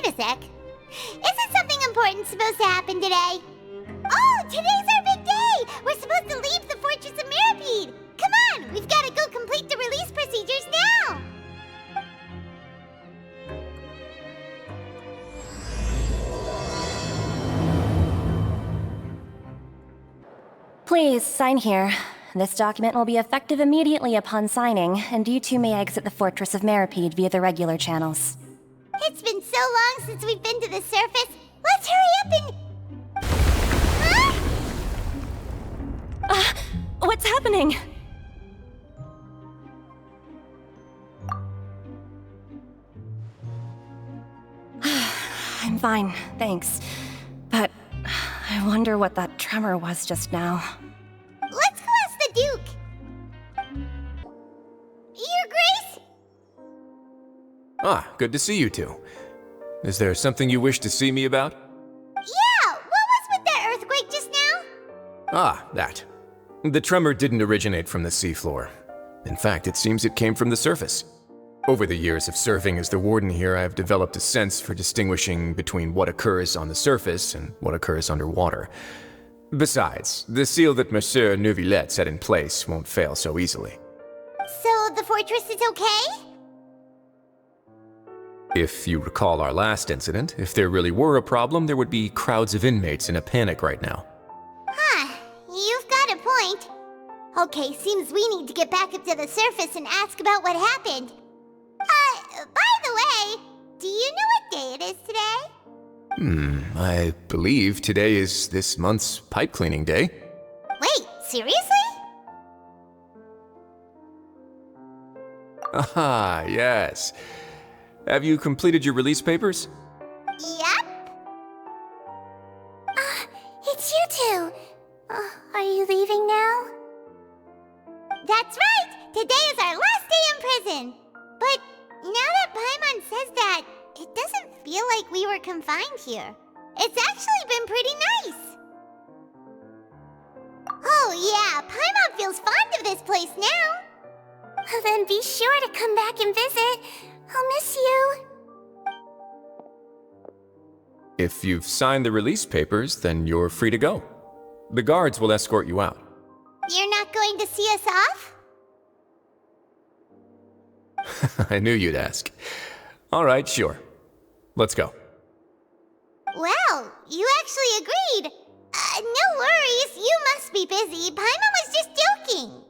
wait a sec. Isn't something important supposed to happen today? Oh, today's our big day! We're supposed to leave the Fortress of Meropide! Come on, we've got to go complete the release procedures now! Please, sign here. This document will be effective immediately upon signing, and you two may exit the Fortress of Meropide via the regular channels. It's been so long since we've been to the surface. Let's hurry up and... Huh? What's happening? I'm fine, thanks. But I wonder what that tremor was just now. Let's go ask the Duke. Your Grace? Ah, good to see you two. Is there something you wish to see me about? Yeah, what was with that earthquake just now? Ah, that. The tremor didn't originate from the seafloor. In fact, it seems it came from the surface. Over the years of serving as the warden here, I have developed a sense for distinguishing between what occurs on the surface and what occurs underwater. Besides, the seal that Monsieur Neuvillette set in place won't fail so easily. So the fortress is okay? If you recall our last incident, if there really were a problem, there would be crowds of inmates in a panic right now. Huh, you've got a point. Okay, seems we need to get back up to the surface and ask about what happened. By the way, do you know what day it is today? I believe today is this month's pipe cleaning day. Wait, seriously? Ah, yes. Have you completed your release papers? Yep. It's you two. Are you leaving now? That's right! Today is our last day in prison! But now that Paimon says that, it doesn't feel like we were confined here. It's actually been pretty nice. Oh yeah, Paimon feels fond of this place now. Then be sure to come back and visit. I'll miss you. If you've signed the release papers, then you're free to go. The guards will escort you out. You're not going to see us off? I knew you'd ask. All right, sure. Let's go. Well, you actually agreed. No worries, you must be busy. Paimon was just joking.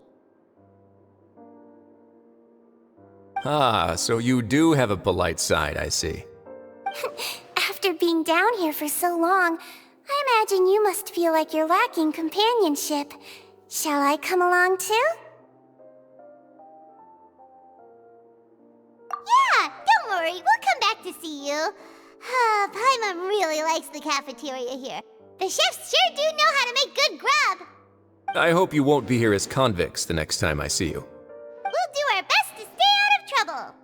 Ah, so you do have a polite side, I see. After being down here for so long, I imagine you must feel like you're lacking companionship. Shall I come along too? Yeah, don't worry, we'll come back to see you. Paimon really likes the cafeteria here. The chefs sure do know how to make good grub. I hope you won't be here as convicts the next time I see you. We'll do our best to stay out of trouble.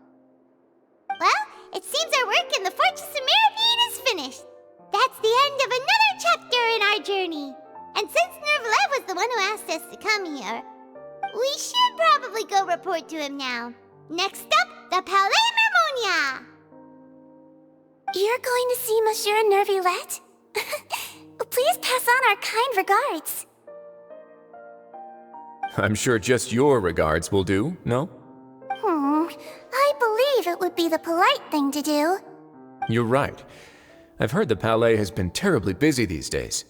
Well, it seems our work in the Fortress of Meropide is finished. That's the end of another chapter in our journey. And since Neuvillette was the one who asked us to come here, we should probably go report to him now. Next up, the Palais Mermonia! You're going to see Monsieur Neuvillette? Please pass on our kind regards. I'm sure just your regards will do, no? I believe it would be the polite thing to do. You're right. I've heard the Palais has been terribly busy these days.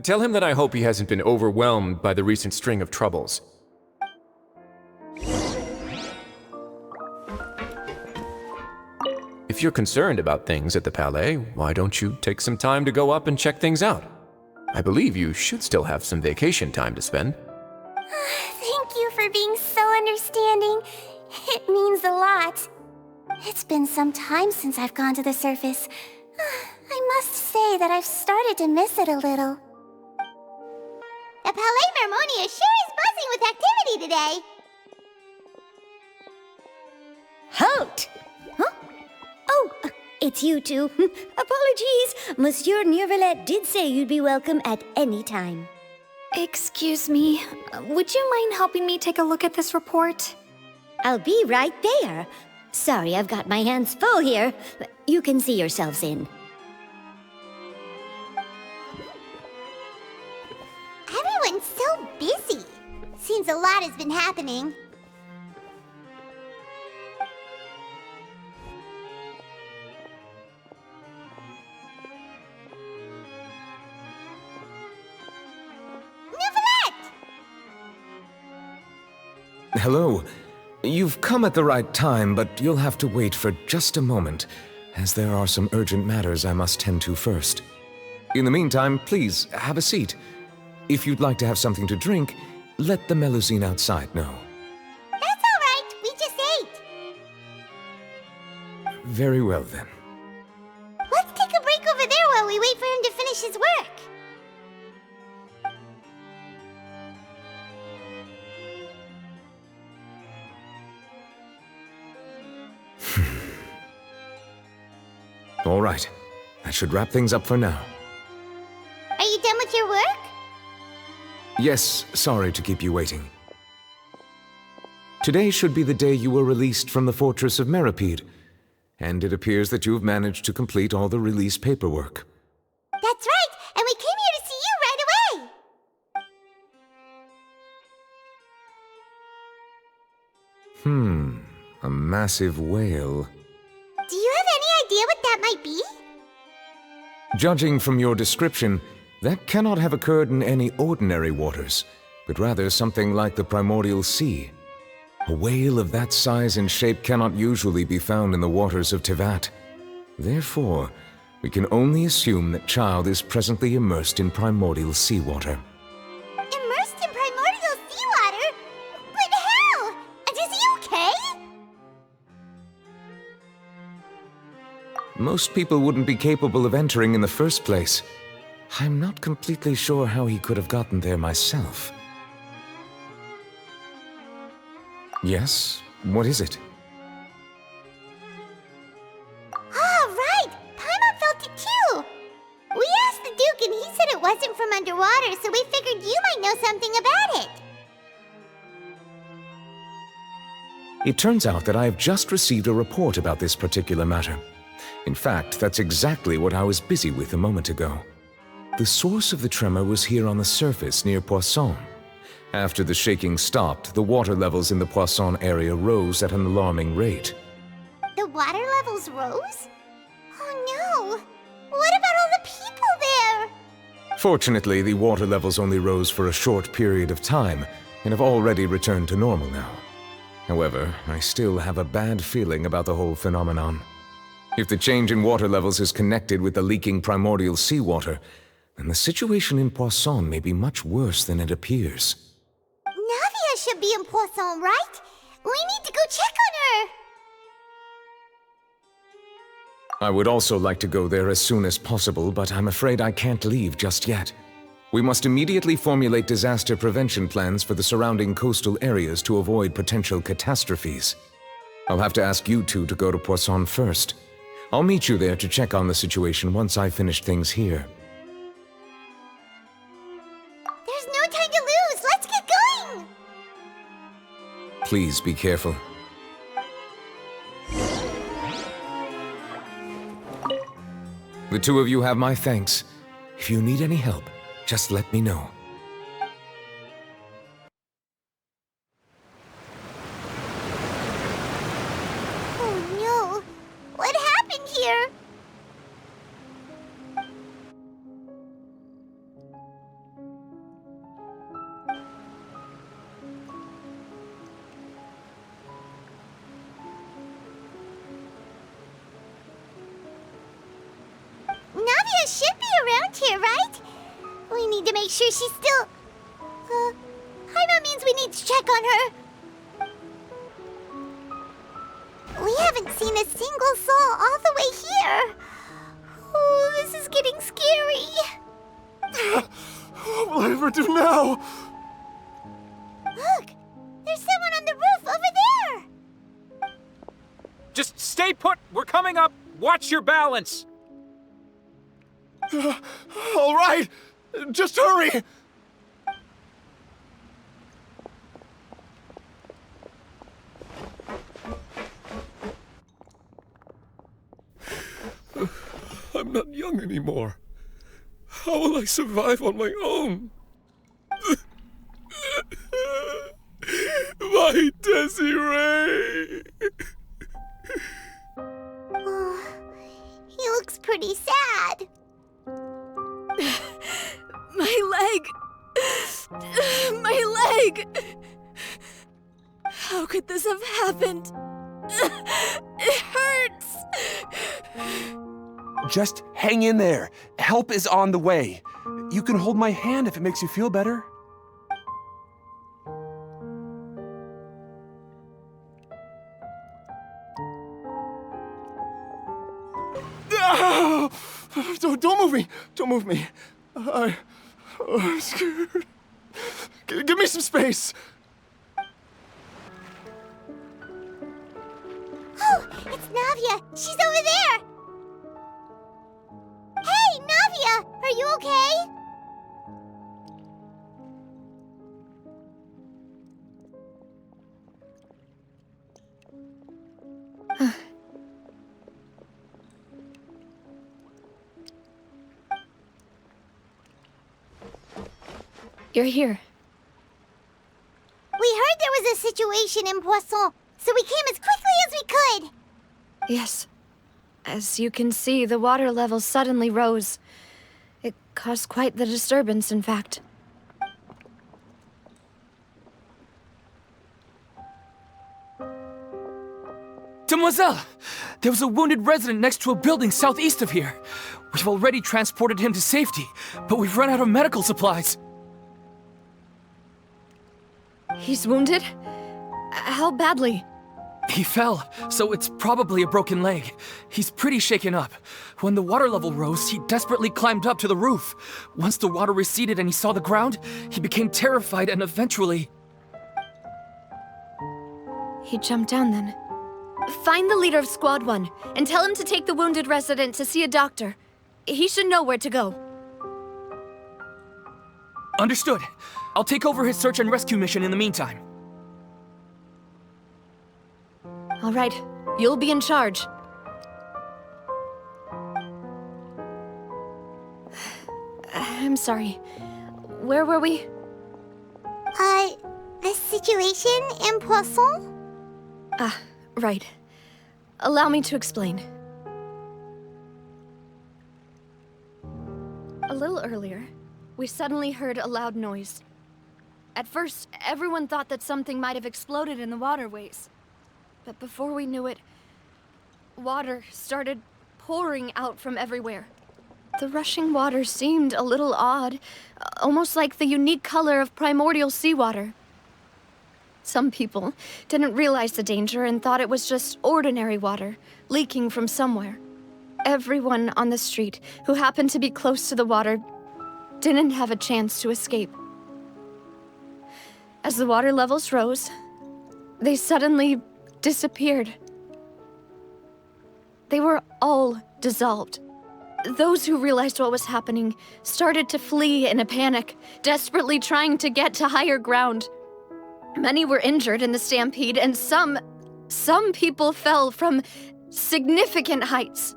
Tell him that I hope he hasn't been overwhelmed by the recent string of troubles. If you're concerned about things at the Palais, why don't you take some time to go up and check things out? I believe you should still have some vacation time to spend. Thank you for being so understanding. It means a lot. It's been some time since I've gone to the surface. I must say that I've started to miss it a little. The Palais Mermonia sure is buzzing with activity today. Halt! Huh? Oh, it's you two. Apologies. Monsieur Neuvillette did say you'd be welcome at any time. Excuse me, would you mind helping me take a look at this report? I'll be right there. Sorry, I've got my hands full here. you can see yourselves in. Everyone's so busy. Seems a lot has been happening. Neuvillette! Hello. You've come at the right time, but you'll have to wait for just a moment, as there are some urgent matters I must tend to first. In the meantime, please, have a seat. If you'd like to have something to drink, let the Melusine outside know. That's all right. We just ate. Very well, then. Let's take a break over there while we wait for him to finish his work. All right. That should wrap things up for now. Are you done with your work? Yes, sorry to keep you waiting. Today should be the day you were released from the fortress of Meropide, and it appears that you've managed to complete all the release paperwork. That's right, and we came here to see you right away. A massive whale. Do you have any idea what that might be? Judging from your description, that cannot have occurred in any ordinary waters, but rather something like the Primordial Sea. A whale of that size and shape cannot usually be found in the waters of Teyvat. Therefore, we can only assume that Child is presently immersed in primordial seawater. Immersed in primordial seawater? But how? And is he okay? Most people wouldn't be capable of entering in the first place. I'm not completely sure how he could have gotten there myself. Yes? What is it? Ah, right! Paimon felt it too! We asked the Duke and he said it wasn't from underwater, so we figured you might know something about it. It turns out that I have just received a report about this particular matter. In fact, that's exactly what I was busy with a moment ago. The source of the tremor was here on the surface near Poisson. After the shaking stopped, the water levels in the Poisson area rose at an alarming rate. The water levels rose? Oh no! What about all the people there? Fortunately, the water levels only rose for a short period of time and have already returned to normal now. However, I still have a bad feeling about the whole phenomenon. If the change in water levels is connected with the leaking primordial seawater, then the situation in Poisson may be much worse than it appears. Navia should be in Poisson, right? We need to go check on her! I would also like to go there as soon as possible, but I'm afraid I can't leave just yet. We must immediately formulate disaster prevention plans for the surrounding coastal areas to avoid potential catastrophes. I'll have to ask you two to go to Poisson first. I'll meet you there to check on the situation once I've finished things here. There's no time to lose! Let's get going! Please be careful. The two of you have my thanks. If you need any help, just let me know. Oh no! What happened here? Navia should be around here, right? We need to make sure she's still... Paimon means we need to check on her. We haven't seen a single soul all the way here. Oh, this is getting scary. What will I ever do now? Look, there's someone on the roof over there. Just stay put! We're coming up! Watch your balance! All right, just hurry! not young anymore. How will I survive on my own? My Desiree! Oh, he looks pretty sad. My leg! My leg! How could this have happened? It hurts! Just hang in there. Help is on the way. You can hold my hand if it makes you feel better. Ah! Don't move me! Don't move me. I'm scared. Give me some space. Oh, it's Navia. She's over there. Hey, Navia, are you okay? You're here. We heard there was a situation in Poisson, so we came as quickly as we could. Yes. As you can see, the water level suddenly rose. It caused quite the disturbance, in fact. Demoiselle! There was a wounded resident next to a building southeast of here. We've already transported him to safety, but we've run out of medical supplies. He's wounded? How badly? He fell, so it's probably a broken leg. He's pretty shaken up. When the water level rose, he desperately climbed up to the roof. Once the water receded and he saw the ground, he became terrified and eventually... He jumped down then. Find the leader of Squad 1 and tell him to take the wounded resident to see a doctor. He should know where to go. Understood. I'll take over his search and rescue mission in the meantime. All right, you'll be in charge. I'm sorry. Where were we? The situation in Poisson? Ah, right. Allow me to explain. A little earlier, we suddenly heard a loud noise. At first, everyone thought that something might have exploded in the waterways. But before we knew it, water started pouring out from everywhere. The rushing water seemed a little odd, almost like the unique color of primordial seawater. Some people didn't realize the danger and thought it was just ordinary water, leaking from somewhere. Everyone on the street who happened to be close to the water didn't have a chance to escape. As the water levels rose, they suddenly disappeared. They were all dissolved. Those who realized what was happening started to flee in a panic, desperately trying to get to higher ground. Many were injured in the stampede, and some people fell from significant heights.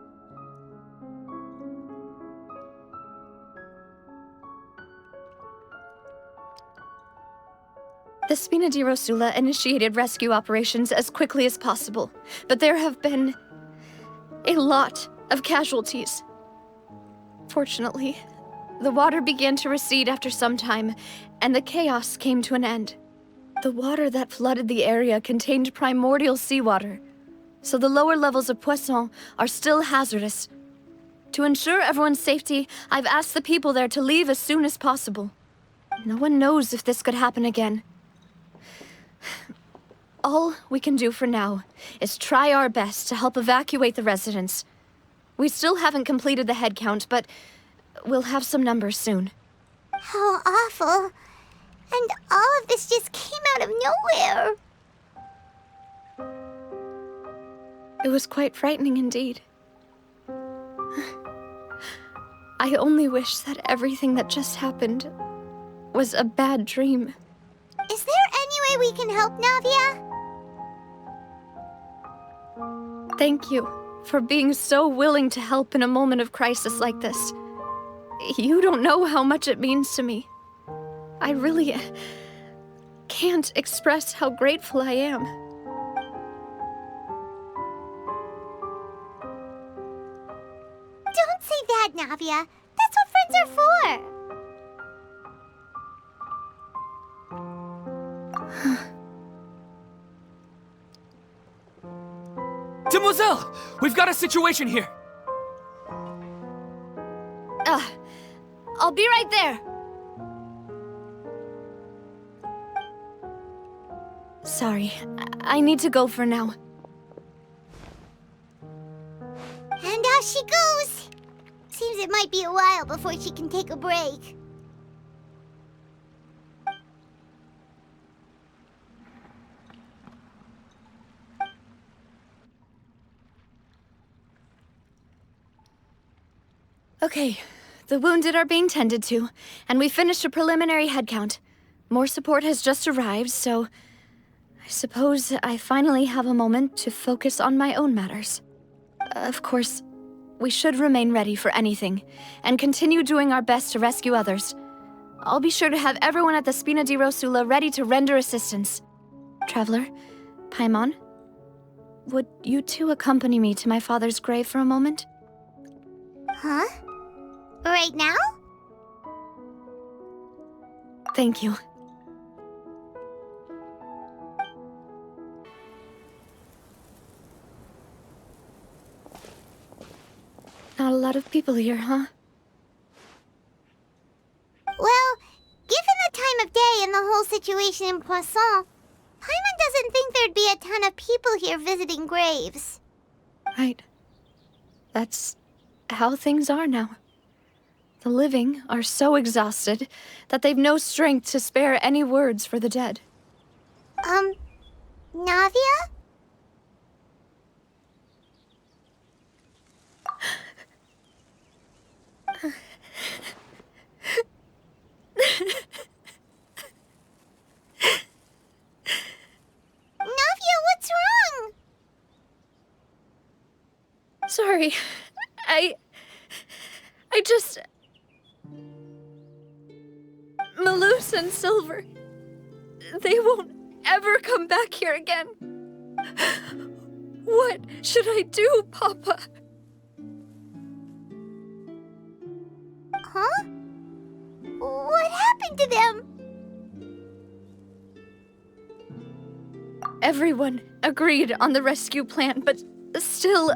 The Spina di Rosula initiated rescue operations as quickly as possible, but there have been a lot of casualties. Fortunately, the water began to recede after some time, and the chaos came to an end. The water that flooded the area contained primordial seawater, so the lower levels of Poisson are still hazardous. To ensure everyone's safety, I've asked the people there to leave as soon as possible. No one knows if this could happen again. All we can do for now is try our best to help evacuate the residents. We still haven't completed the head count, but we'll have some numbers soon. How awful. And all of this just came out of nowhere. It was quite frightening indeed. I only wish that everything that just happened was a bad dream. Is there any way we can help, Navia? Thank you for being so willing to help in a moment of crisis like this. You don't know how much it means to me. I really can't express how grateful I am. Don't say that, Navia. That's what friends are for. Demoiselle! We've got a situation here! I'll be right there. Sorry, I need to go for now. And off she goes. Seems it might be a while before she can take a break. Okay, the wounded are being tended to, and we finished a preliminary head count. More support has just arrived, so I suppose I finally have a moment to focus on my own matters. Of course, we should remain ready for anything, and continue doing our best to rescue others. I'll be sure to have everyone at the Spina di Rosula ready to render assistance. Traveler, Paimon, would you two accompany me to my father's grave for a moment? Huh? Right now? Thank you. Not a lot of people here, huh? Well, given the time of day and the whole situation in Poisson, Paimon doesn't think there'd be a ton of people here visiting graves. Right. That's how things are now. The living are so exhausted that they've no strength to spare any words for the dead. Navia? Navia, what's wrong? Sorry. I just... Malus and Silver, they won't ever come back here again. What should I do, Papa? Huh? What happened to them? Everyone agreed on the rescue plan, but still,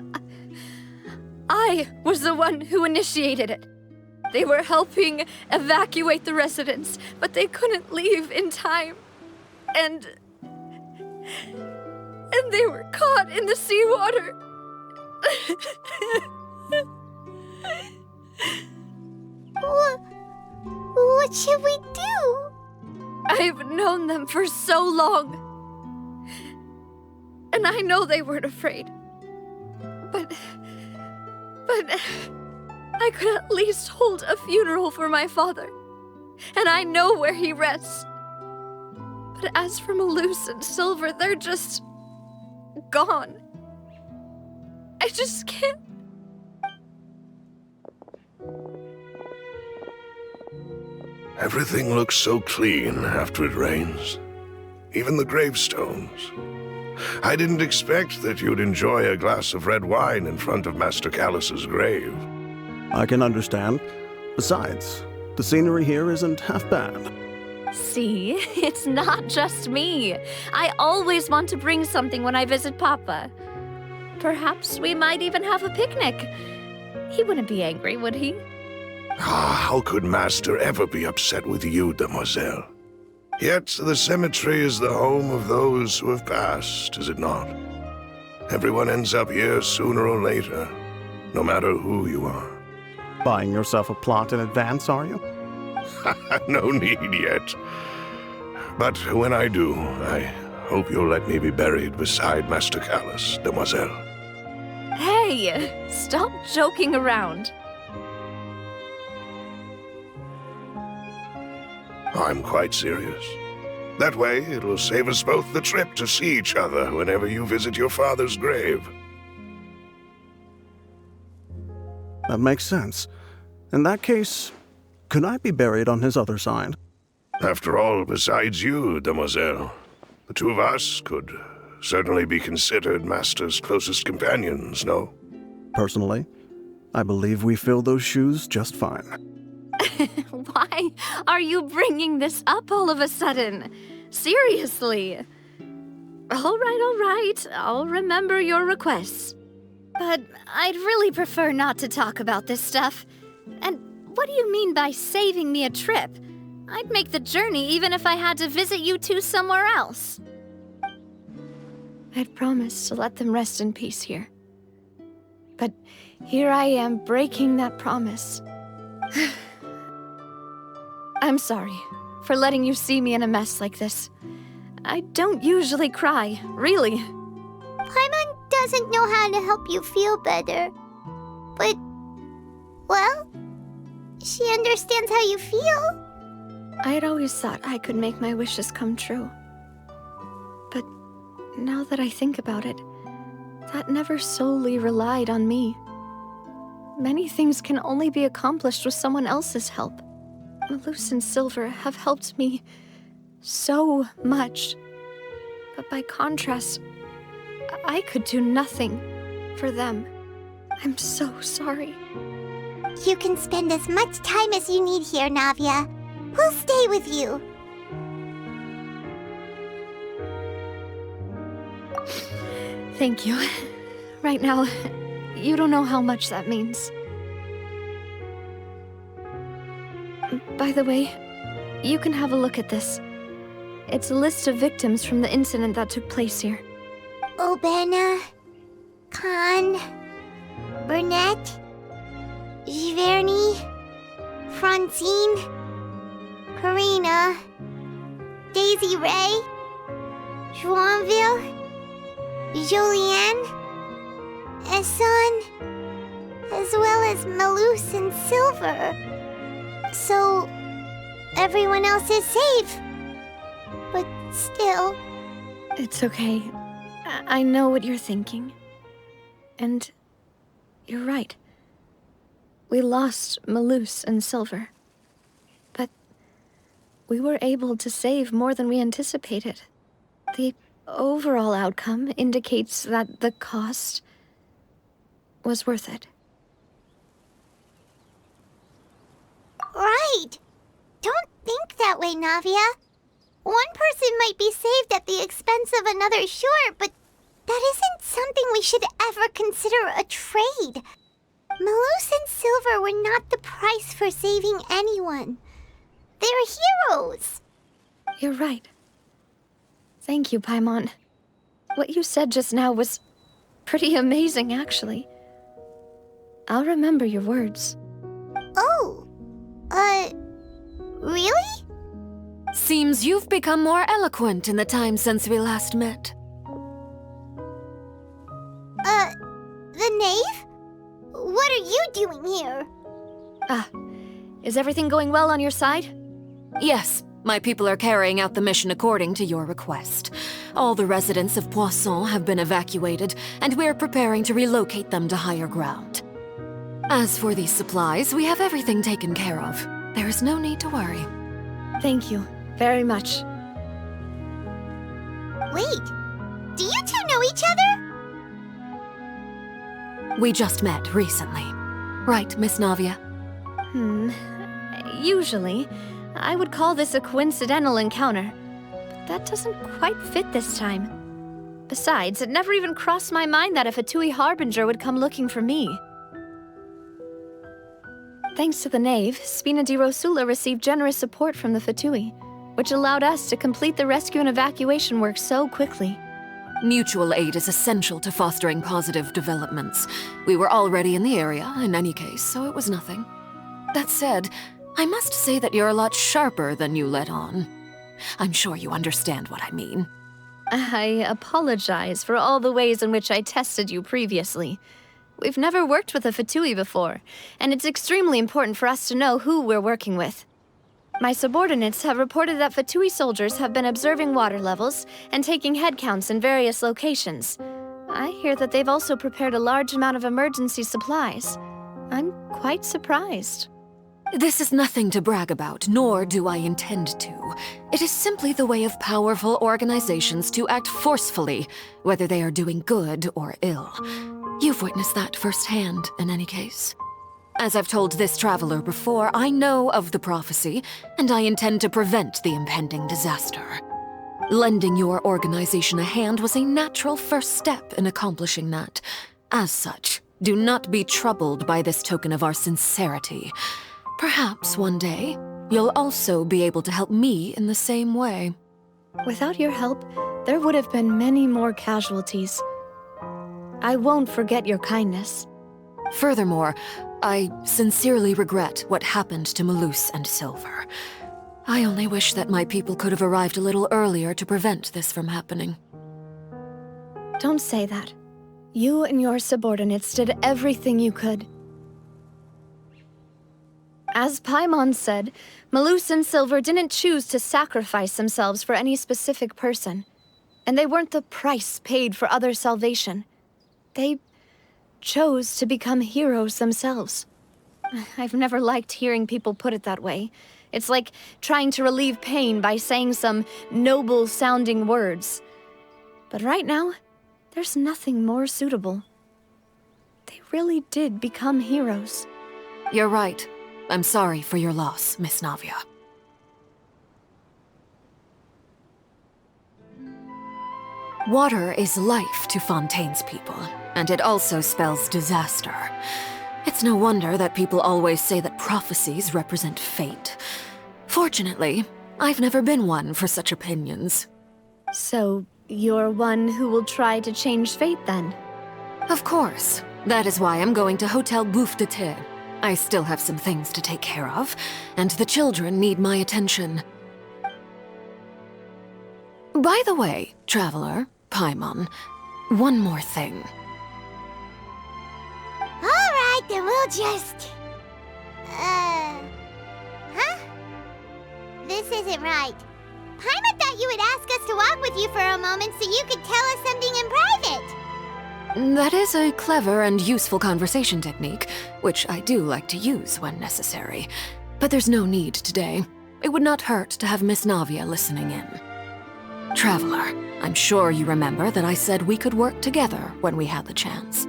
I was the one who initiated it. They were helping evacuate the residents, but they couldn't leave in time. And they were caught in the seawater. What should we do? I've known them for so long. And I know they weren't afraid. But I could at least hold a funeral for my father. And I know where he rests. But as for Malus and Silver, they're just gone. I just can't. Everything looks so clean after it rains. Even the gravestones. I didn't expect that you'd enjoy a glass of red wine in front of Master Callus's grave. I can understand. Besides, the scenery here isn't half bad. See, it's not just me. I always want to bring something when I visit Papa. Perhaps we might even have a picnic. He wouldn't be angry, would he? How could Master ever be upset with you, Demoiselle? Yet the cemetery is the home of those who have passed, is it not? Everyone ends up here sooner or later, no matter who you are. Buying yourself a plot in advance, are you? No need yet. But when I do, I hope you'll let me be buried beside Master Callus, Demoiselle. Hey, stop joking around. I'm quite serious. That way, it'll save us both the trip to see each other whenever you visit your father's grave. That makes sense. In that case, could I be buried on his other side? After all, besides you, demoiselle, the two of us could certainly be considered Master's closest companions, no? Personally, I believe we fill those shoes just fine. Why are you bringing this up all of a sudden? Seriously. All right. I'll remember your requests. But I'd really prefer not to talk about this stuff. And what do you mean by saving me a trip? I'd make the journey even if I had to visit you two somewhere else. I'd promised to let them rest in peace here. But here I am breaking that promise. I'm sorry for letting you see me in a mess like this. I don't usually cry, really. Paimon doesn't know how to help you feel better. But, well, she understands how you feel. I had always thought I could make my wishes come true. But now that I think about it, that never solely relied on me. Many things can only be accomplished with someone else's help. Malus and Silver have helped me so much. But by contrast, I could do nothing for them. I'm so sorry. You can spend as much time as you need here, Navia. We'll stay with you. Thank you. Right now, you don't know how much that means. By the way, you can have a look at this. It's a list of victims from the incident that took place here. Obena, Khan, Burnett, Giverny, Francine, Karina, Daisy Ray, Joinville, Julianne, Esson, as well as Malus and Silver. So, everyone else is safe. But still... It's okay. I know what you're thinking. And you're right. We lost Malus and Silver. But we were able to save more than we anticipated. The overall outcome indicates that the cost was worth it. Right! Don't think that way, Navia. One person might be saved at the expense of another, sure, but that isn't something we should ever consider a trade. Malus and Silver were not the price for saving anyone. They're heroes. You're right. Thank you, Paimon. What you said just now was pretty amazing, actually. I'll remember your words. Oh, really? Seems you've become more eloquent in the time since we last met. The Knave? What are you doing here? Is everything going well on your side? Yes, my people are carrying out the mission according to your request. All the residents of Poisson have been evacuated, and we're preparing to relocate them to higher ground. As for these supplies, we have everything taken care of. There is no need to worry. Thank you very much. Wait, do you two know each other? We just met recently. Right, Miss Navia? Usually, I would call this a coincidental encounter. But that doesn't quite fit this time. Besides, it never even crossed my mind that a Fatui Harbinger would come looking for me. Thanks to the Knave, Spina di Rosula received generous support from the Fatui, which allowed us to complete the rescue and evacuation work so quickly. Mutual aid is essential to fostering positive developments. We were already in the area, in any case, so it was nothing. That said, I must say that you're a lot sharper than you let on. I'm sure you understand what I mean. I apologize for all the ways in which I tested you previously. We've never worked with a Fatui before, and it's extremely important for us to know who we're working with. My subordinates have reported that Fatui soldiers have been observing water levels and taking head counts in various locations. I hear that they've also prepared a large amount of emergency supplies. I'm quite surprised. This is nothing to brag about, nor do I intend to. It is simply the way of powerful organizations to act forcefully, whether they are doing good or ill. You've witnessed that firsthand, in any case. As I've told this traveler before, I know of the prophecy, and I intend to prevent the impending disaster. Lending your organization a hand was a natural first step in accomplishing that. As such, do not be troubled by this token of our sincerity. Perhaps one day, you'll also be able to help me in the same way. Without your help, there would have been many more casualties. I won't forget your kindness. Furthermore, I sincerely regret what happened to Malus and Silver. I only wish that my people could have arrived a little earlier to prevent this from happening. Don't say that. You and your subordinates did everything you could. As Paimon said, Malus and Silver didn't choose to sacrifice themselves for any specific person. And they weren't the price paid for other salvation. They chose to become heroes themselves. I've never liked hearing people put it that way. It's like trying to relieve pain by saying some noble-sounding words. But right now, there's nothing more suitable. They really did become heroes. You're right. I'm sorry for your loss, Miss Navia. Water is life to Fontaine's people, and it also spells disaster. It's no wonder that people always say that prophecies represent fate. Fortunately, I've never been one for such opinions. So, you're one who will try to change fate, then? Of course. That is why I'm going to Hotel Bouffe de Thé. I still have some things to take care of, and the children need my attention. By the way, Traveler, Paimon, one more thing. Alright, then we'll just... Huh? This isn't right. Paimon thought you would ask us to walk with you for a moment so you could tell us something in private. That is a clever and useful conversation technique, which I do like to use when necessary. But there's no need today. It would not hurt to have Miss Navia listening in. Traveler, I'm sure you remember that I said we could work together when we had the chance.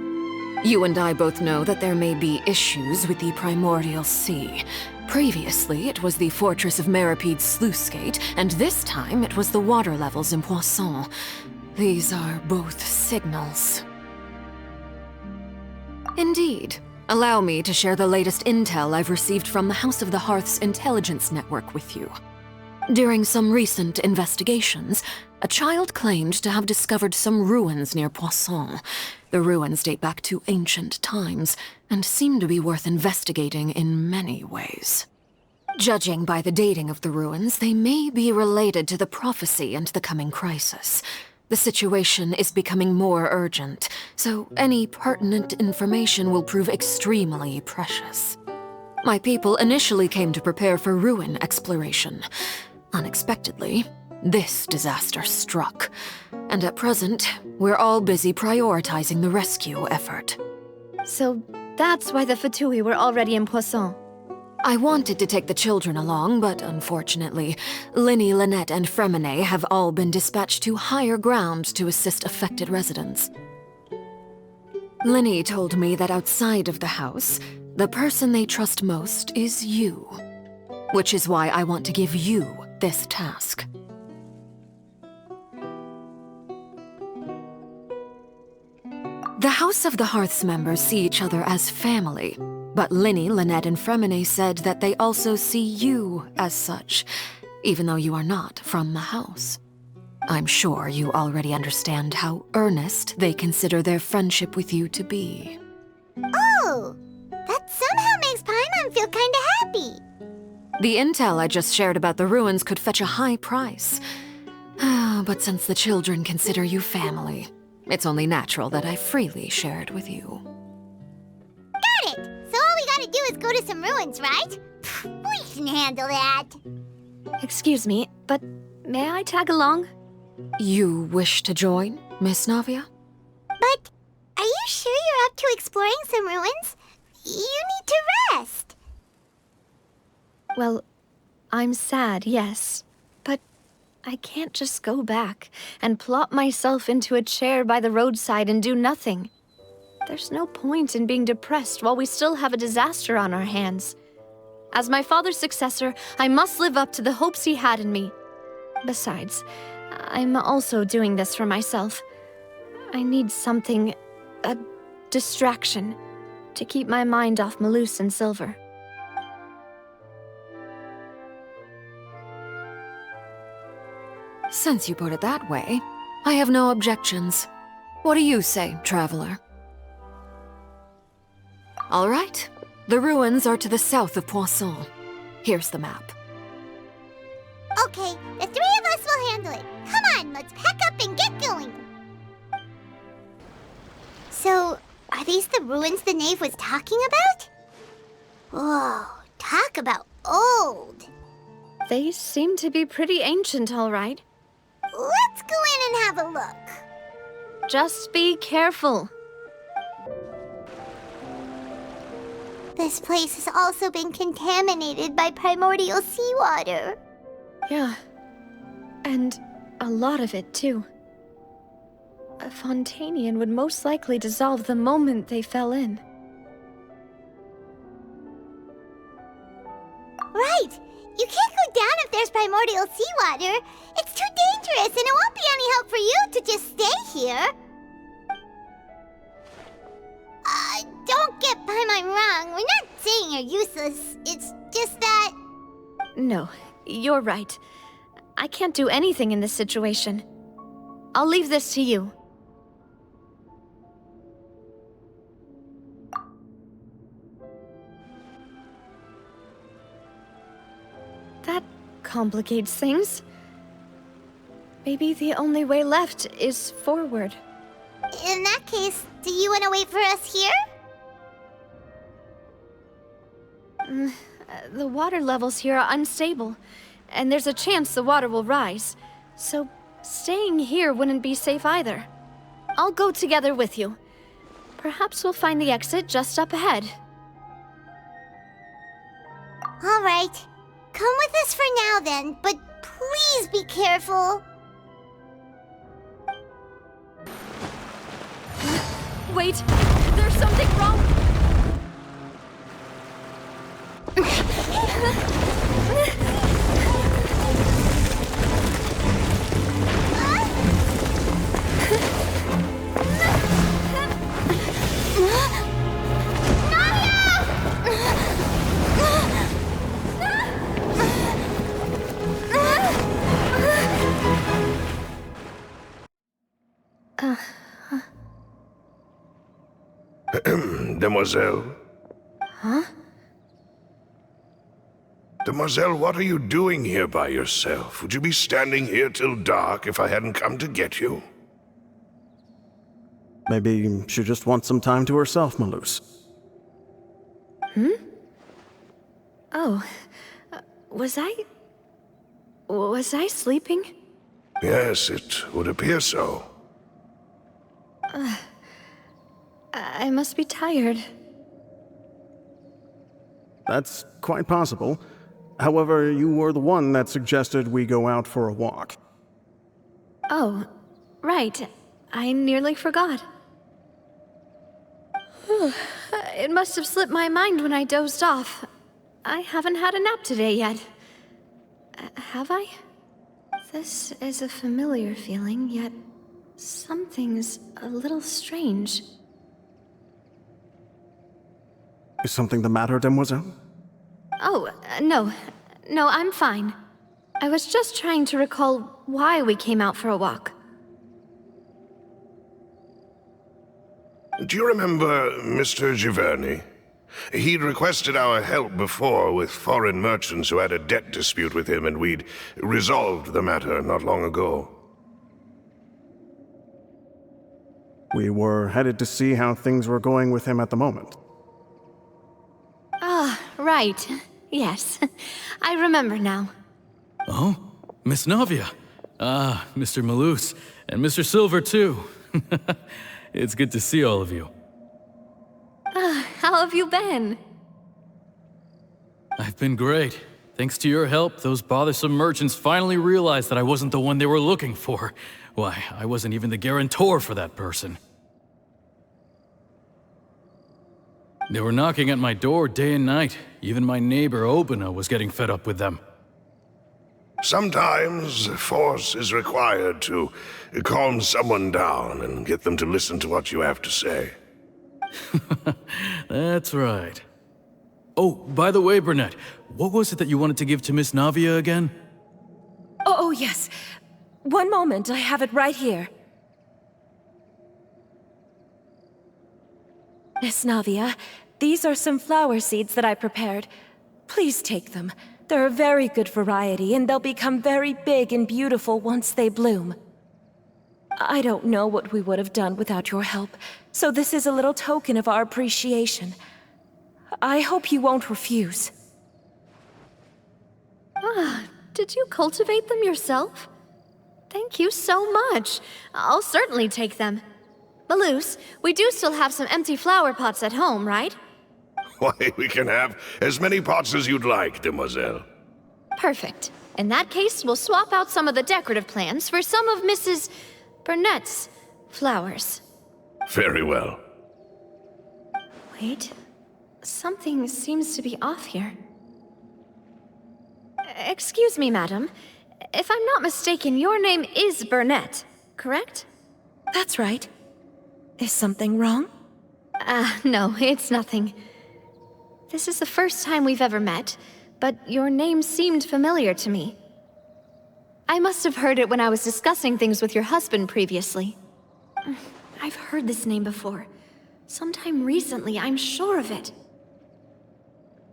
You and I both know that there may be issues with the Primordial Sea. Previously, it was the fortress of Meropide's sluice gate, and this time it was the water levels in Poisson. These are both signals. Indeed. Allow me to share the latest intel I've received from the House of the Hearth's intelligence network with you. During some recent investigations, a child claimed to have discovered some ruins near Poisson. The ruins date back to ancient times, and seem to be worth investigating in many ways. Judging by the dating of the ruins, they may be related to the prophecy and the coming crisis. The situation is becoming more urgent, so any pertinent information will prove extremely precious. My people initially came to prepare for ruin exploration. Unexpectedly, this disaster struck, and at present, we're all busy prioritizing the rescue effort. So that's why the Fatui were already in Poisson. I wanted to take the children along, but unfortunately, Linny, Lynette, and Fremine have all been dispatched to higher ground to assist affected residents. Linny told me that outside of the house, the person they trust most is you. Which is why I want to give you this task. The House of the Hearth's members see each other as family, but Linny, Lynette, and Fremine said that they also see you as such, even though you are not from the house. I'm sure you already understand how earnest they consider their friendship with you to be. Oh, that somehow makes Paimon feel kinda happy. The intel I just shared about the ruins could fetch a high price. But since the children consider you family, it's only natural that I freely share it with you. Got it! So all we gotta do is go to some ruins, right? We can handle that. Excuse me, but may I tag along? You wish to join, Miss Navia? But are you sure you're up to exploring some ruins? You need to rest. Well, I'm sad, yes. But I can't just go back and plop myself into a chair by the roadside and do nothing. There's no point in being depressed while we still have a disaster on our hands. As my father's successor, I must live up to the hopes he had in me. Besides, I'm also doing this for myself. I need something, a distraction, to keep my mind off Malus and Silver. Since you put it that way, I have no objections. What do you say, traveler? All right. The ruins are to the south of Poisson. Here's the map. Okay, the three of us will handle it. Come on, let's pack up and get going. So, are these the ruins the Knave was talking about? Whoa, talk about old. They seem to be pretty ancient, all right. Let's go in and have a look. Just be careful. This place has also been contaminated by primordial seawater. Yeah. And a lot of it, too. A Fontanian would most likely dissolve the moment they fell in. Right! You can't go down if there's primordial seawater. It's too dangerous, and it won't be any help for you to just stay here. Don't get Paimon wrong. We're not saying you're useless. It's just that... No, you're right. I can't do anything in this situation. I'll leave this to you. That complicates things. Maybe the only way left is forward. In that case, do you want to wait for us here? The water levels here are unstable, and there's a chance the water will rise. So staying here wouldn't be safe either. I'll go together with you. Perhaps we'll find the exit just up ahead. All right. Come with us for now then, but please be careful. Wait, there's something wrong. Demoiselle? Huh? Demoiselle, what are you doing here by yourself? Would you be standing here till dark if I hadn't come to get you? Maybe she just wants some time to herself, Malus. Oh, was I sleeping? Yes, it would appear so. I must be tired. That's quite possible. However, you were the one that suggested we go out for a walk. Oh, right. I nearly forgot. It must have slipped my mind when I dozed off. I haven't had a nap today yet. Have I? This is a familiar feeling, yet something's a little strange. Is something the matter, Demoiselle? Oh, no. No, I'm fine. I was just trying to recall why we came out for a walk. Do you remember Mr. Giverny? He'd requested our help before with foreign merchants who had a debt dispute with him, and we'd resolved the matter not long ago. We were headed to see how things were going with him at the moment. Ah, right. Yes. I remember now. Oh, Miss Navia. Ah, Mr. Malus. And Mr. Silver, too. It's good to see all of you. How How have you been? I've been great. Thanks to your help, those bothersome merchants finally realized that I wasn't the one they were looking for. Why, I wasn't even the guarantor for that person. They were knocking at my door day and night. Even my neighbor Obina was getting fed up with them. Sometimes force is required to calm someone down and get them to listen to what you have to say. That's right. Oh, by the way, Burnett, what was it that you wanted to give to Miss Navia again? Oh, yes. One moment, I have it right here. Miss Navia, these are some flower seeds that I prepared. Please take them. They're a very good variety, and they'll become very big and beautiful once they bloom. I don't know what we would have done without your help, so this is a little token of our appreciation. I hope you won't refuse. Ah, did you cultivate them yourself? Thank you so much. I'll certainly take them. Malus, we do still have some empty flower pots at home, right? Why, we can have as many pots as you'd like, demoiselle. Perfect. In that case, we'll swap out some of the decorative plants for some of Mrs. Burnett's flowers. Very well. Wait. Something seems to be off here. Excuse me, madam. If I'm not mistaken, your name is Burnett, correct? That's right. Is something wrong? No, it's nothing. This is the first time we've ever met, but your name seemed familiar to me. I must have heard it when I was discussing things with your husband previously. I've heard this name before. Sometime recently, I'm sure of it.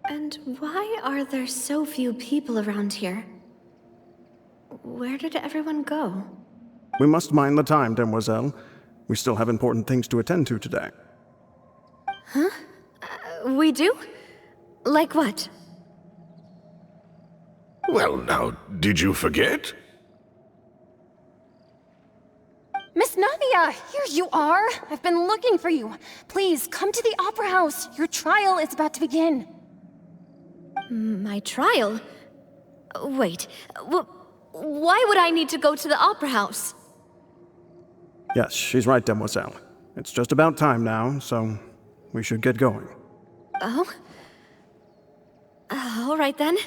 And why are there so few people around here? Where did everyone go? We must mind the time, demoiselle. We still have important things to attend to today. Huh? We do? Like what? Well, now, did you forget? Miss Navia, here you are. I've been looking for you. Please, come to the Opera House. Your trial is about to begin. My trial? Wait, why would I need to go to the Opera House? Yes, she's right, demoiselle. It's just about time now, so we should get going. Oh? All right then.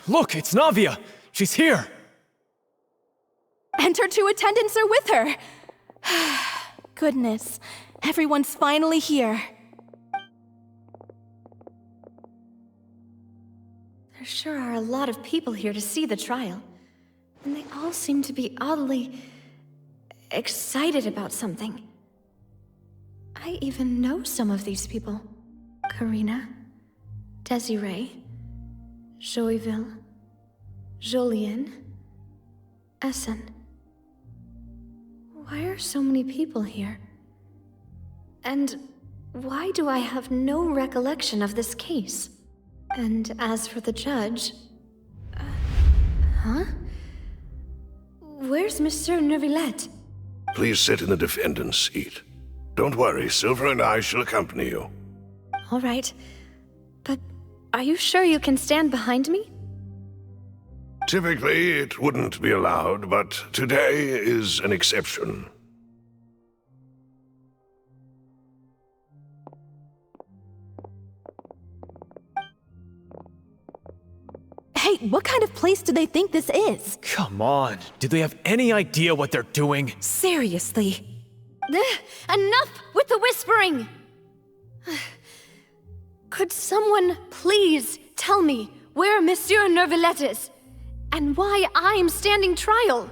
Look, it's Navia! She's here! And her two attendants are with her! Goodness, everyone's finally here. There sure are a lot of people here to see the trial. And they all seem to be oddly excited about something. I even know some of these people. Karina, Desiree, Joyville, Jolien, Essen. Why are so many people here? And why do I have no recollection of this case? And as for the judge... huh? Where's Monsieur Neuvillette? Please sit in the defendant's seat. Don't worry, Silver and I shall accompany you. All right. But are you sure you can stand behind me? Typically, it wouldn't be allowed, but today is an exception. Hey, what kind of place do they think this is? Come on, do they have any idea what they're doing? Seriously. Enough with the whispering! Could someone please tell me where Monsieur Neuvillette is? And why I'm standing trial?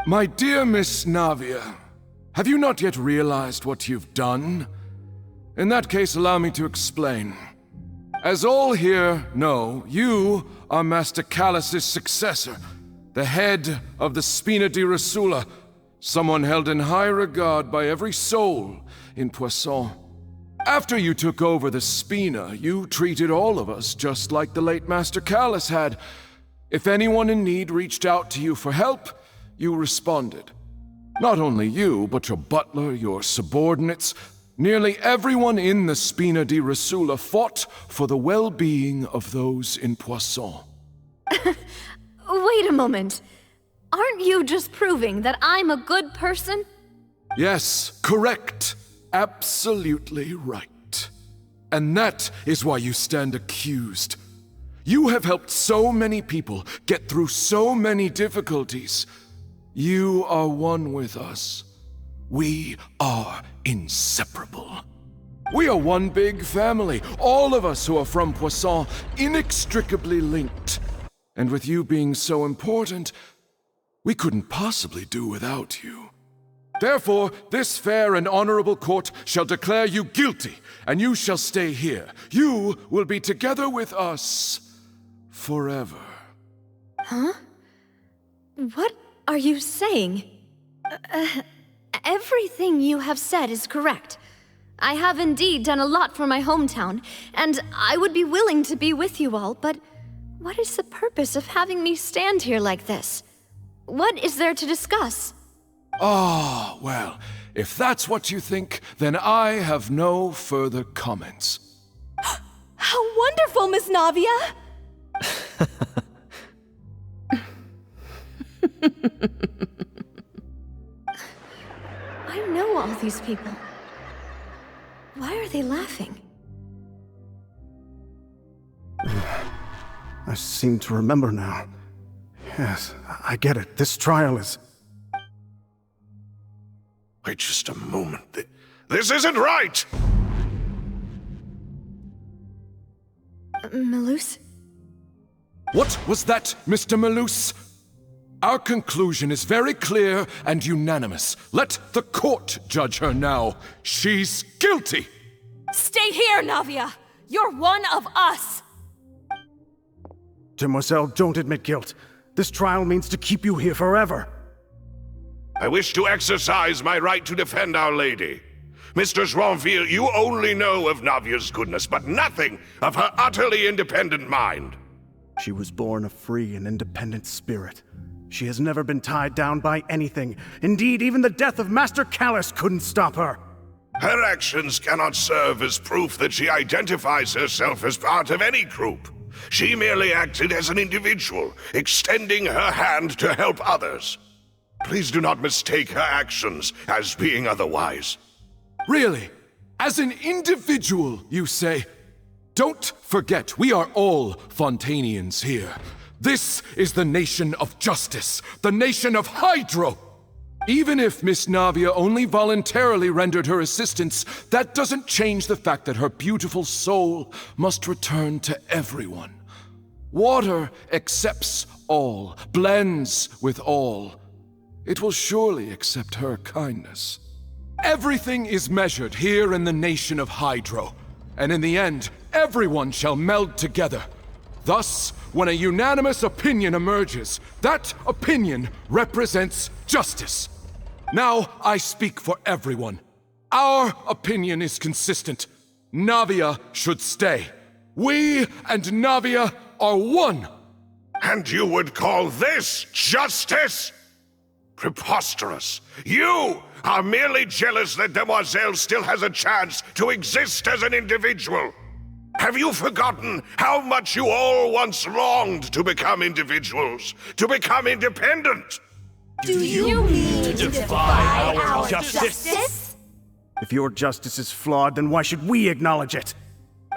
My dear Miss Navia, have you not yet realized what you've done? In that case, allow me to explain. As all here know, you are Master Callus's successor, the head of the Spina di Rosula, someone held in high regard by every soul in Poisson. After you took over the Spina, you treated all of us just like the late Master Callus had. If anyone in need reached out to you for help, you responded. Not only you, but your butler, your subordinates, Nearly everyone in the Spina di Rasula fought for the well-being of those in Poisson. Wait a moment. Aren't you just proving that I'm a good person? Yes, correct. Absolutely right. And that is why you stand accused. You have helped so many people get through so many difficulties. You are one with us. We are inseparable. We are one big family, all of us who are from Poisson, inextricably linked. And with you being so important, we couldn't possibly do without you. Therefore, this fair and honorable court shall declare you guilty, and you shall stay here. You will be together with us forever. Huh? What are you saying? Everything you have said is correct. I have indeed done a lot for my hometown, and I would be willing to be with you all, but what is the purpose of having me stand here like this? What is there to discuss? Ah, well, if that's what you think, then I have no further comments. How wonderful, Miss Navia! I know all these people. Why are they laughing? I seem to remember now. Yes, I get it. This trial is... Wait just a moment. This isn't right! Malus? What was that, Mr. Malus? Our conclusion is very clear and unanimous. Let the court judge her now. She's guilty! Stay here, Navia! You're one of us! Demoiselle, don't admit guilt. This trial means to keep you here forever. I wish to exercise my right to defend Our Lady. Mistress Wriothesley, you only know of Navia's goodness, but nothing of her utterly independent mind. She was born a free and independent spirit. She has never been tied down by anything. Indeed, even the death of Master Callus couldn't stop her. Her actions cannot serve as proof that she identifies herself as part of any group. She merely acted as an individual, extending her hand to help others. Please do not mistake her actions as being otherwise. Really? As an individual, you say? Don't forget, we are all Fontanians here. This is the nation of justice, the nation of Hydro. Even if Miss Navia only voluntarily rendered her assistance, that doesn't change the fact that her beautiful soul must return to everyone. Water accepts all, blends with all. It will surely accept her kindness. Everything is measured here in the nation of Hydro, and in the end, everyone shall meld together. Thus, when a unanimous opinion emerges, that opinion represents justice. Now I speak for everyone. Our opinion is consistent. Navia should stay. We and Navia are one. And you would call this justice? Preposterous. You are merely jealous that Demoiselle still has a chance to exist as an individual. Have you forgotten how much you all once longed to become individuals, to become independent? Do you mean to defy our justice? If your justice is flawed, then why should we acknowledge it?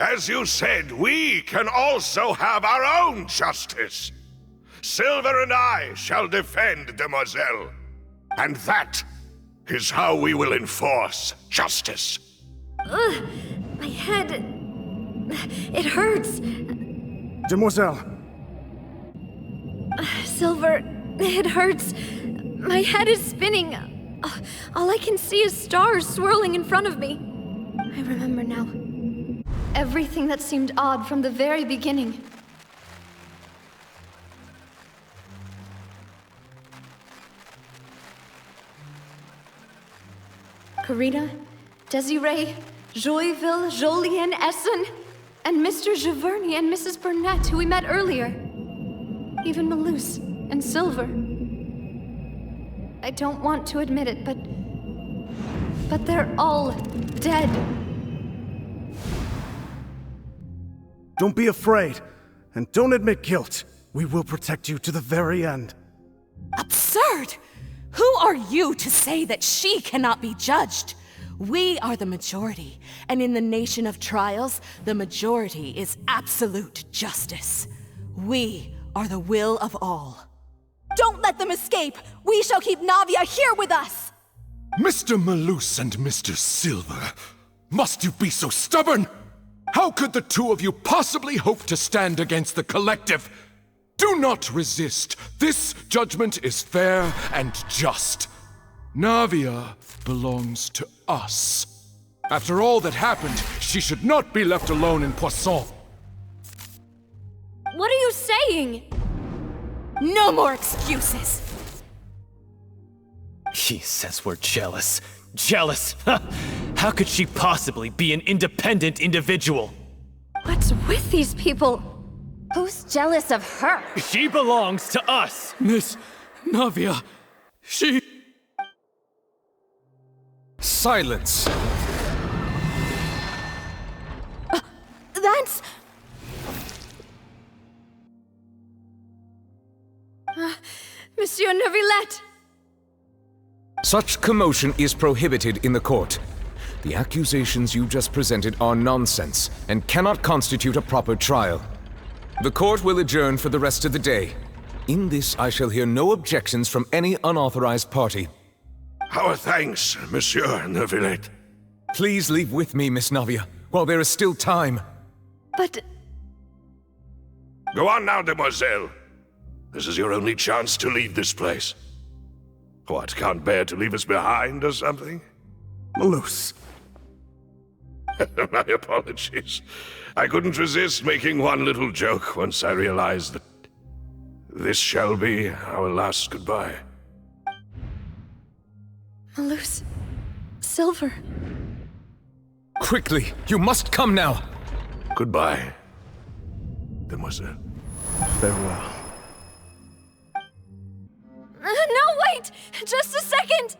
As you said, we can also have our own justice. Silver and I shall defend Demoiselle. And that is how we will enforce justice. Ugh, my head... It hurts. Demoiselle. Silver, it hurts. My head is spinning. All I can see is stars swirling in front of me. I remember now. Everything that seemed odd from the very beginning. Karina, Desiree, Joyville, Jolien, Essen, and Mr. Giverny and Mrs. Burnett, who we met earlier. Even Malus and Silver. I don't want to admit it, but but they're all dead. Don't be afraid, and don't admit guilt. We will protect you to the very end. Absurd! Who are you to say that she cannot be judged? We are the majority, and in the nation of trials, the majority is absolute justice. We are the will of all. Don't let them escape! We shall keep Navia here with us! Mr. Malus and Mr. Silver, must you be so stubborn? How could the two of you possibly hope to stand against the collective? Do not resist. This judgment is fair and just. Navia belongs to us. After all that happened, she should not be left alone in Poisson. What are you saying? No more excuses! He says we're jealous. Jealous? How could she possibly be an independent individual? What's with these people? Who's jealous of her? She belongs to us! Miss Navia, she... Silence! That's... Monsieur Neuvillette! Such commotion is prohibited in the court. The accusations you just presented are nonsense and cannot constitute a proper trial. The court will adjourn for the rest of the day. In this, I shall hear no objections from any unauthorized party. Our thanks, Monsieur Neuvillette. Please leave with me, Miss Navia, while there is still time. But... Go on now, demoiselle. This is your only chance to leave this place. What, can't bear to leave us behind or something? Malus. My apologies. I couldn't resist making one little joke once I realized that this shall be our last goodbye. Malus... Silver... Quickly, you must come now! Goodbye, demoiselle. Farewell. No, wait! Just a second!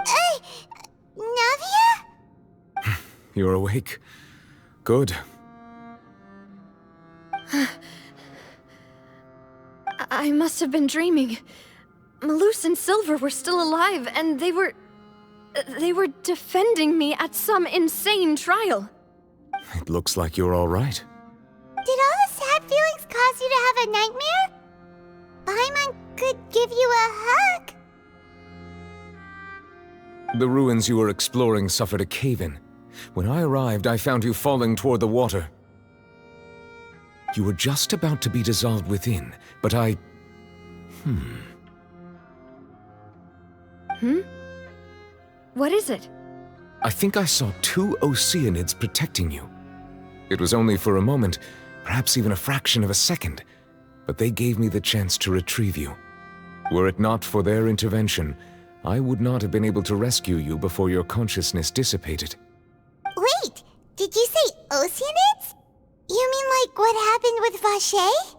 Hey! Navia? You're awake. Good. I must have been dreaming. Malus and Silver were still alive, and they were defending me at some insane trial. It looks like you're all right. Did all the sad feelings cause you to have a nightmare? Paimon could give you a hug. The ruins you were exploring suffered a cave-in. When I arrived, I found you falling toward the water. You were just about to be dissolved within, but I... What is it? I think I saw 2 Oceanids protecting you. It was only for a moment, perhaps even a fraction of a second, but they gave me the chance to retrieve you. Were it not for their intervention, I would not have been able to rescue you before your consciousness dissipated. Wait, did you say Oceanids? You mean like what happened with Vacher?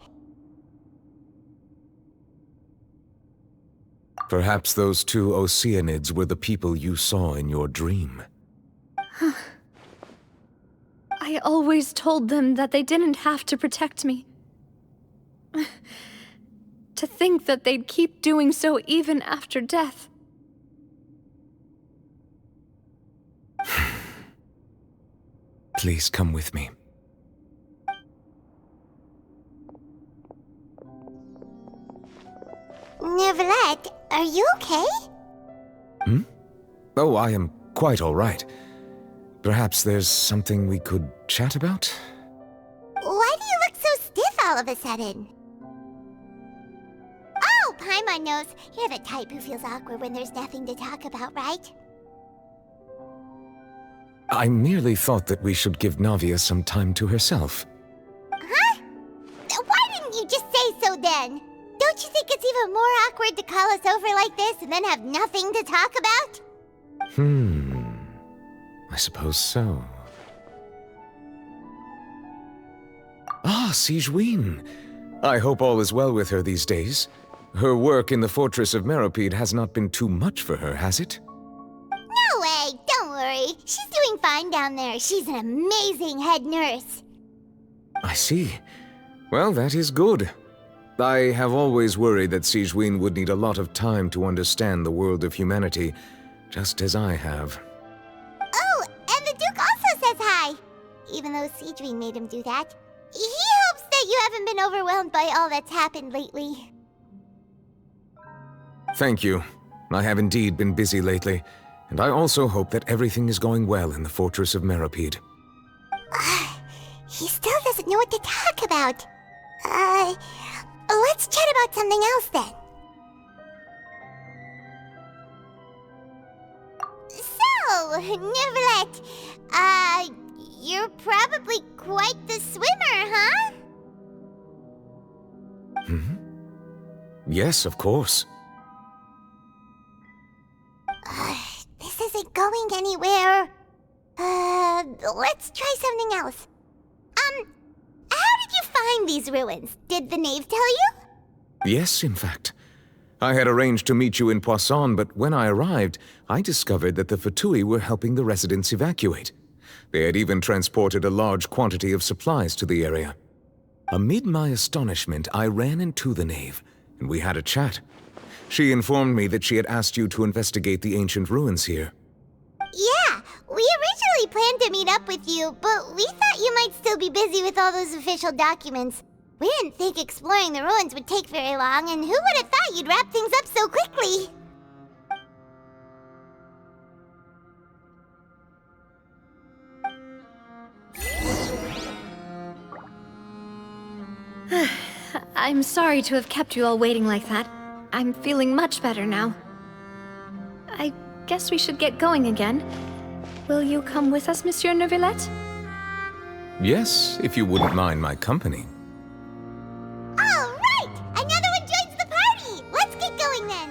Perhaps those 2 Oceanids were the people you saw in your dream. I always told them that they didn't have to protect me. To think that they'd keep doing so even after death. Please come with me. Neuvillette, are you okay? Oh, I am quite all right. Perhaps there's something we could chat about? Why do you look so stiff all of a sudden? Oh, Paimon knows. You're the type who feels awkward when there's nothing to talk about, right? I merely thought that we should give Navia some time to herself. Huh? Why didn't you just say so then? Don't you think it's even more awkward to call us over like this and then have nothing to talk about? I suppose so. Ah, Sigewinne. I hope all is well with her these days. Her work in the fortress of Meropide has not been too much for her, has it? No way! down there. She's an amazing head nurse. I see. Well, that is good. I have always worried that Sigewinne would need a lot of time to understand the world of humanity, just as I have. Oh, and the Duke also says hi. Even though Sigewinne made him do that. He hopes that you haven't been overwhelmed by all that's happened lately. Thank you. I have indeed been busy lately, and I also hope that everything is going well in the fortress of Meropide. He still doesn't know what to talk about. Let's chat about something else then. So, Neuvillette, you're probably quite the swimmer, huh? Yes, of course. This isn't going anywhere. Let's try something else. How did you find these ruins? Did the Knave tell you? Yes, in fact. I had arranged to meet you in Poisson, but when I arrived, I discovered that the Fatui were helping the residents evacuate. They had even transported a large quantity of supplies to the area. Amid my astonishment, I ran into the Knave, and we had a chat. She informed me that she had asked you to investigate the ancient ruins here. Yeah, we originally planned to meet up with you, but we thought you might still be busy with all those official documents. We didn't think exploring the ruins would take very long, and who would have thought you'd wrap things up so quickly? I'm sorry to have kept you all waiting like that. I'm feeling much better now. I guess we should get going again. Will you come with us, Monsieur Neuvillette? Yes, if you wouldn't mind my company. All right! Another one joins the party! Let's get going then!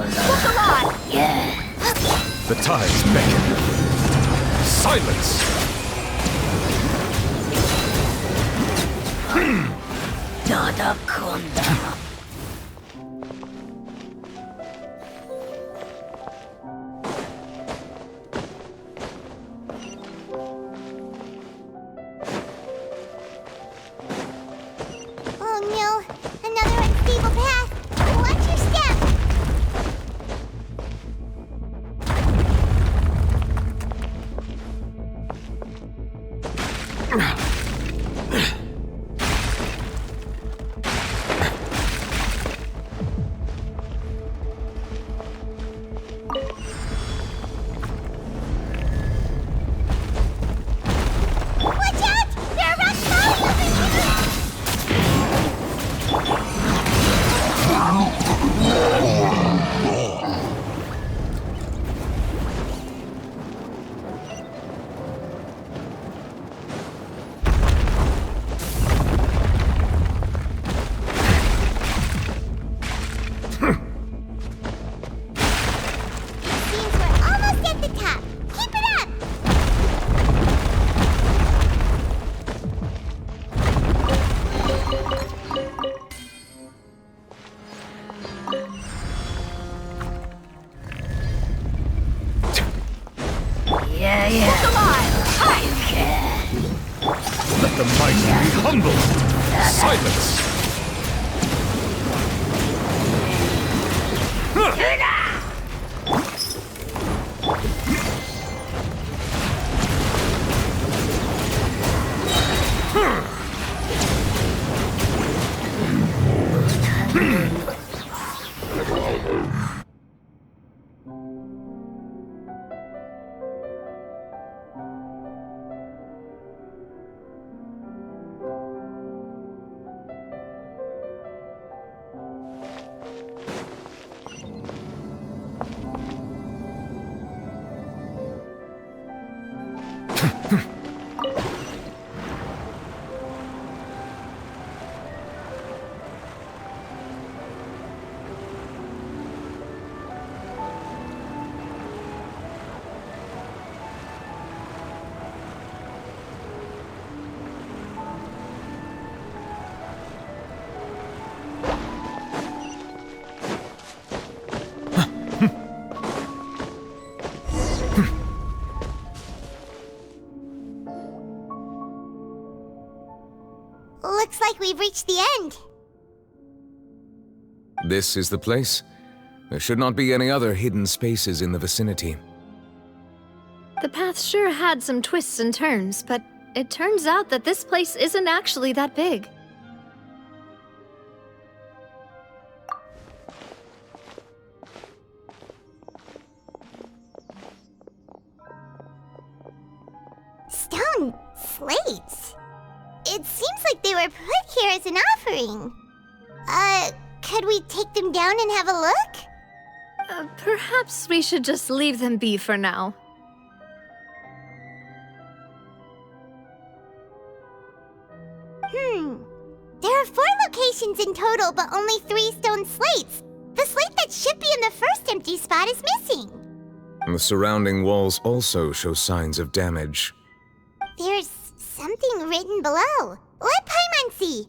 Look alive! Yeah! The tides beckon. Silence! Dada Konda. Oh no! Another unstable path! Watch your step! Let the mighty be humbled! Silence! we've reached the end. This is the place? There should not be any other hidden spaces in the vicinity. The path sure had some twists and turns, but it turns out that this place isn't actually that big. Stone slates? It seems like they were put here as an offering. Could we take them down and have a look? Perhaps we should just leave them be for now. There are 4 locations in total, but only 3 stone slates. The slate that should be in the first empty spot is missing. The surrounding walls also show signs of damage. There's something written below. Let Paimon see.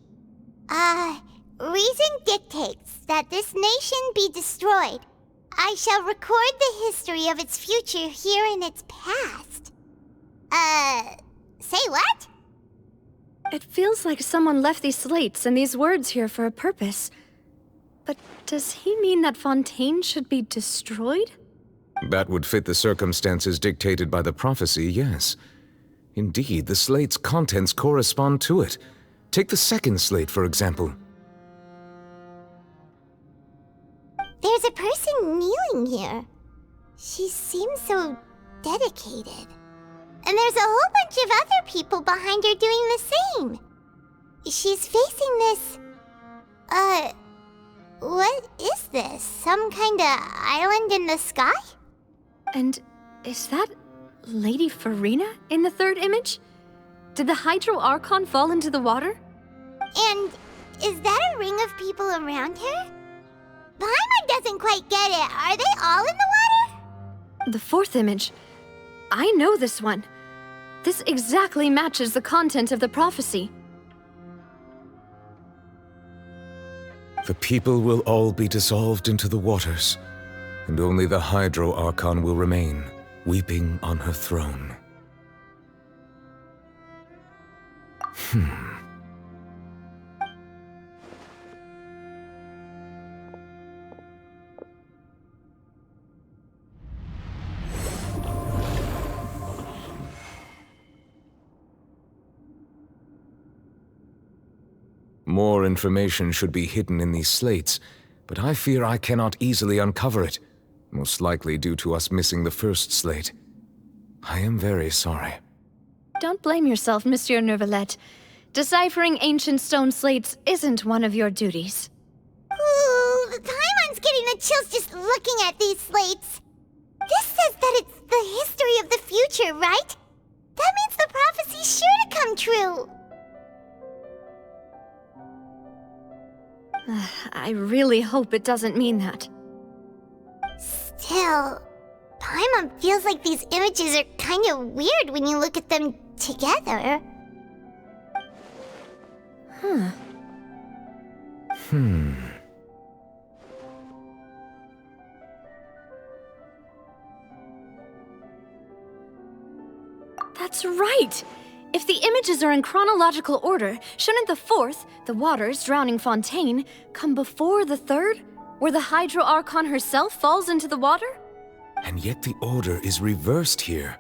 Reason dictates that this nation be destroyed. I shall record the history of its future here in its past. Say what? It feels like someone left these slates and these words here for a purpose. But does he mean that Fontaine should be destroyed? That would fit the circumstances dictated by the prophecy, yes. Indeed, the slate's contents correspond to it. Take the second slate, for example. There's a person kneeling here. She seems so dedicated. And there's a whole bunch of other people behind her doing the same. She's facing this... what is this? Some kind of island in the sky? And is that Lady Farina in the third image? Did the Hydro Archon fall into the water? And is that a ring of people around her? Paimon doesn't quite get it. Are they all in the water? The fourth image. I know this one. This exactly matches the content of the prophecy. The people will all be dissolved into the waters, and only the Hydro Archon will remain, weeping on her throne. More information should be hidden in these slates, but I fear I cannot easily uncover it, most likely due to us missing the first slate. I am very sorry. Don't blame yourself, Monsieur Neuvillette. Deciphering ancient stone slates isn't one of your duties. Ooh, Paimon's getting the chills just looking at these slates. This says that it's the history of the future, right? That means the prophecy's sure to come true. I really hope it doesn't mean that. Still, Paimon feels like these images are kind of weird when you look at them together. That's right! If the images are in chronological order, shouldn't the fourth, the waters drowning Fontaine, come before the third, where the Hydro Archon herself falls into the water? And yet the order is reversed here.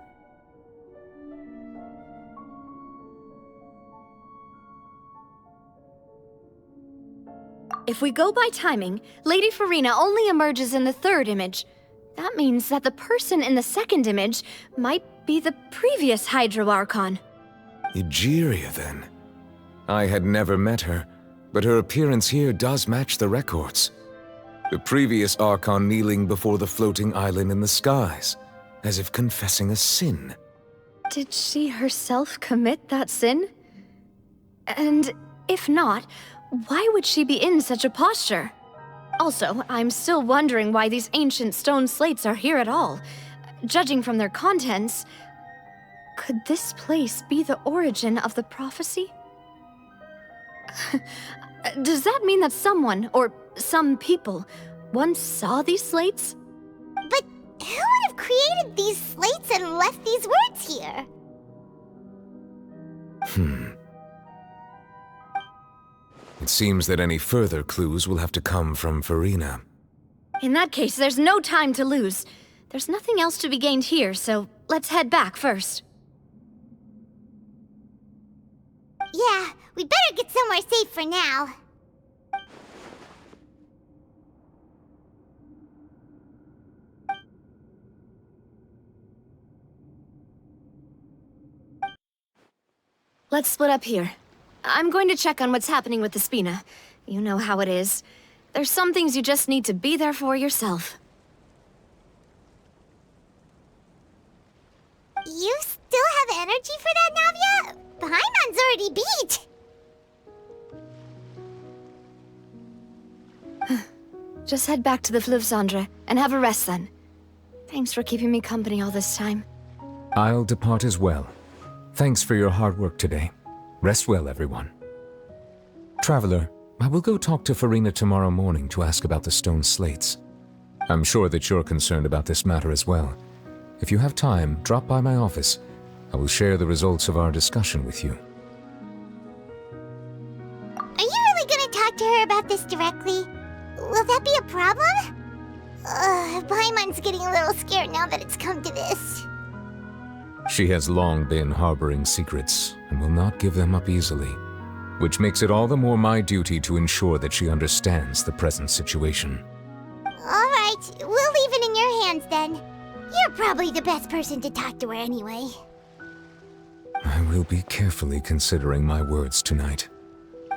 If we go by timing, Lady Farina only emerges in the third image. That means that the person in the second image might be the previous Hydro Archon. Egeria, then. I had never met her, but her appearance here does match the records. The previous Archon kneeling before the floating island in the skies, as if confessing a sin. Did she herself commit that sin? And if not, why would she be in such a posture? Also, I'm still wondering why these ancient stone slates are here at all. Judging from their contents, could this place be the origin of the prophecy? Does that mean that someone, or some people, once saw these slates? But who would have created these slates and left these words here? It seems that any further clues will have to come from Farina. In that case, there's no time to lose. There's nothing else to be gained here, so let's head back first. Yeah, we better get somewhere safe for now. Let's split up here. I'm going to check on what's happening with the Spina. You know how it is. There's some things you just need to be there for yourself. You still have energy for that, Navia? Paimon's already beat. Just head back to the Fleuve Cendre and have a rest then. Thanks for keeping me company all this time. I'll depart as well. Thanks for your hard work today. Rest well, everyone. Traveler, I will go talk to Farina tomorrow morning to ask about the stone slates. I'm sure that you're concerned about this matter as well. If you have time, drop by my office. I will share the results of our discussion with you. Are you really gonna talk to her about this directly? Will that be a problem? Paimon's getting a little scared now that it's come to this. She has long been harboring secrets and will not give them up easily, which makes it all the more my duty to ensure that she understands the present situation. Alright, we'll leave it in your hands then. You're probably the best person to talk to her anyway. I will be carefully considering my words tonight.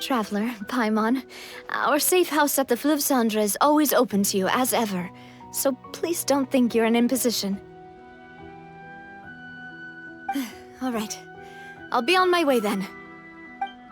Traveler, Paimon, our safe house at the Fleuve Cendre is always open to you as ever, so please don't think you're an imposition. All right. I'll be on my way then.